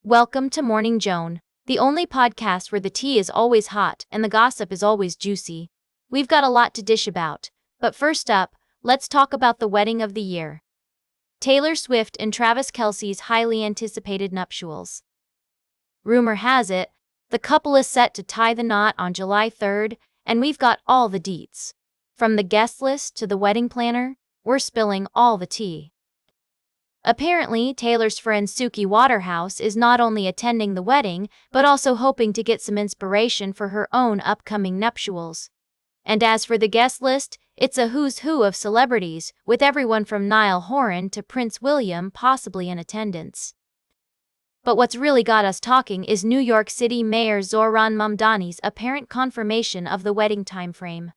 Welcome to Morning Joan, the only podcast where the tea is always hot and the gossip is always juicy. We've got a lot to dish about, but first up, let's talk about the wedding of the year. Taylor Swift and Travis Kelce's highly anticipated nuptials. Rumor has it, the couple is set to tie the knot on July 3rd, and we've got all the deets. From the guest list to the wedding planner, we're spilling all the tea. Apparently, Taylor's friend Suki Waterhouse is not only attending the wedding, but also hoping to get some inspiration for her own upcoming nuptials. And as for the guest list, it's a who's who of celebrities, with everyone from Niall Horan to Prince William possibly in attendance. But what's really got us talking is New York City Mayor Zohran Mamdani's apparent confirmation of the wedding timeframe.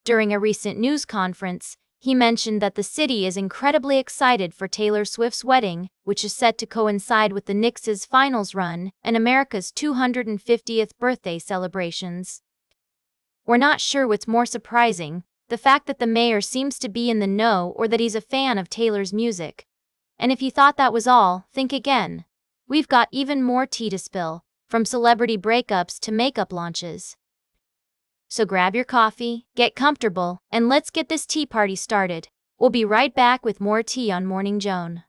During a recent news conference, he mentioned that the city is incredibly excited for Taylor Swift's wedding, which is set to coincide with the Knicks' finals run and America's 250th birthday celebrations. We're not sure what's more surprising, the fact that the mayor seems to be in the know or that he's a fan of Taylor's music. And if you thought that was all, think again. We've got even more tea to spill, from celebrity breakups to makeup launches. So grab your coffee, get comfortable, and let's get this tea party started. We'll be right back with more tea on Morning Joan.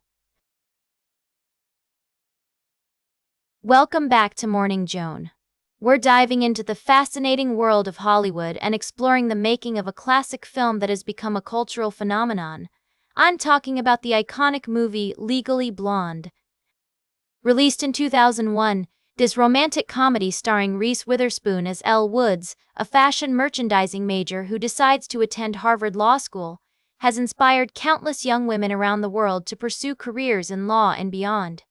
Welcome back to Morning Joan. We're diving into the fascinating world of Hollywood and exploring the making of a classic film that has become a cultural phenomenon. I'm talking about the iconic movie Legally Blonde. Released in 2001, this romantic comedy starring Reese Witherspoon as Elle Woods, a fashion merchandising major who decides to attend Harvard Law School, has inspired countless young women around the world to pursue careers in law and beyond.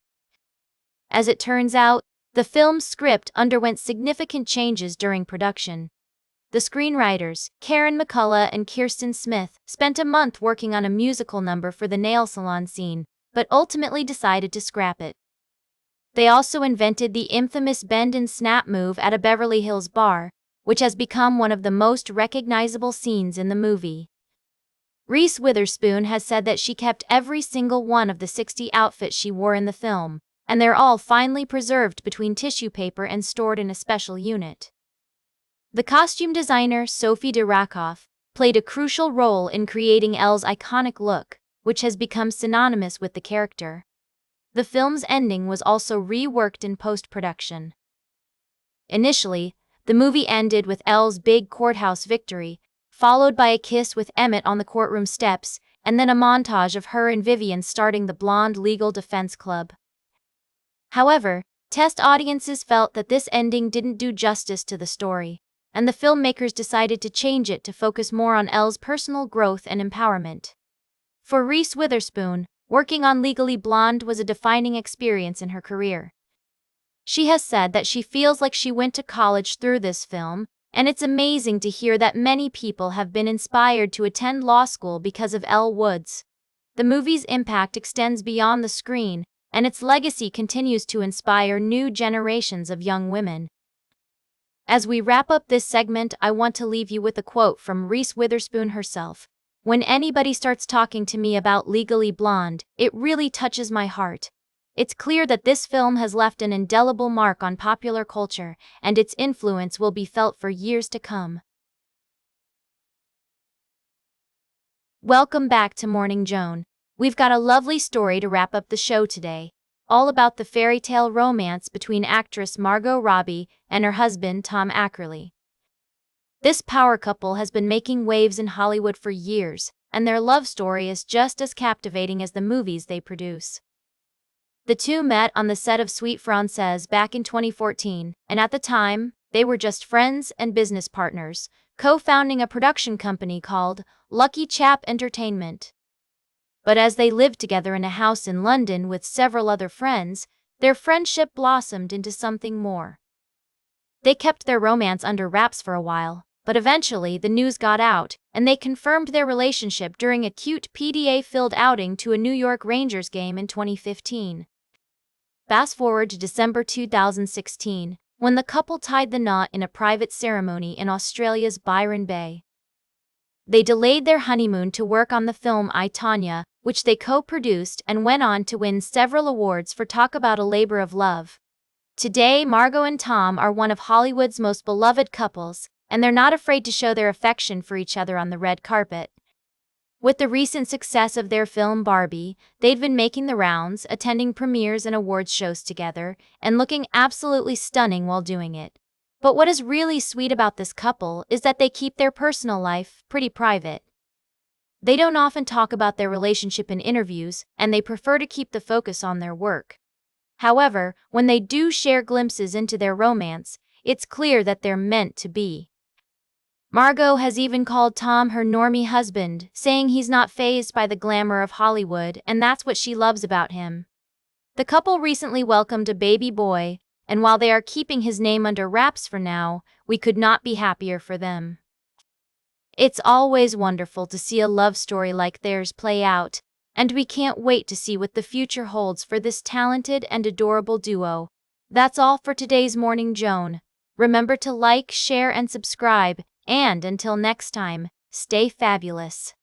As it turns out, the film's script underwent significant changes during production. The screenwriters, Karen McCullough and Kirsten Smith, spent a month working on a musical number for the nail salon scene, but ultimately decided to scrap it. They also invented the infamous bend and snap move at a Beverly Hills bar, which has become one of the most recognizable scenes in the movie. Reese Witherspoon has said that she kept every single one of the 60 outfits she wore in the film, and they're all finely preserved between tissue paper and stored in a special unit. The costume designer Sophie de Rakoff played a crucial role in creating Elle's iconic look, which has become synonymous with the character. The film's ending was also reworked in post-production. Initially, the movie ended with Elle's big courthouse victory, followed by a kiss with Emmett on the courtroom steps, and then a montage of her and Vivian starting the Blonde Legal Defense Club. However, test audiences felt that this ending didn't do justice to the story, and the filmmakers decided to change it to focus more on Elle's personal growth and empowerment. For Reese Witherspoon, working on Legally Blonde was a defining experience in her career. She has said that she feels like she went to college through this film, and it's amazing to hear that many people have been inspired to attend law school because of Elle Woods. The movie's impact extends beyond the screen, and its legacy continues to inspire new generations of young women. As we wrap up this segment, I want to leave you with a quote from Reese Witherspoon herself. "When anybody starts talking to me about Legally Blonde, it really touches my heart. It's clear that this film has left an indelible mark on popular culture, and its influence will be felt for years to come." Welcome back to Morning Joan. We've got a lovely story to wrap up the show today, all about the fairytale romance between actress Margot Robbie and her husband Tom Ackerley. This power couple has been making waves in Hollywood for years, and their love story is just as captivating as the movies they produce. The two met on the set of Sweet Frances back in 2014, and at the time, they were just friends and business partners, co-founding a production company called Lucky Chap Entertainment. But as they lived together in a house in London with several other friends, their friendship blossomed into something more. They kept their romance under wraps for a while, but eventually the news got out, and they confirmed their relationship during a cute PDA-filled outing to a New York Rangers game in 2015. Fast forward to December 2016, when the couple tied the knot in a private ceremony in Australia's Byron Bay. They delayed their honeymoon to work on the film I, Tonya, which they co-produced and went on to win several awards for. Talk about a labor of love. Today, Margot and Tom are one of Hollywood's most beloved couples, and they're not afraid to show their affection for each other on the red carpet. With the recent success of their film Barbie, they've been making the rounds, attending premieres and awards shows together, and looking absolutely stunning while doing it. But what is really sweet about this couple is that they keep their personal life pretty private. They don't often talk about their relationship in interviews, and they prefer to keep the focus on their work. However, when they do share glimpses into their romance, it's clear that they're meant to be. Margot has even called Tom her normie husband, saying he's not fazed by the glamour of Hollywood, and that's what she loves about him. The couple recently welcomed a baby boy, and while they are keeping his name under wraps for now, we could not be happier for them. It's always wonderful to see a love story like theirs play out, and we can't wait to see what the future holds for this talented and adorable duo. That's all for today's Morning Joan. Remember to like, share, and subscribe, and until next time, stay fabulous.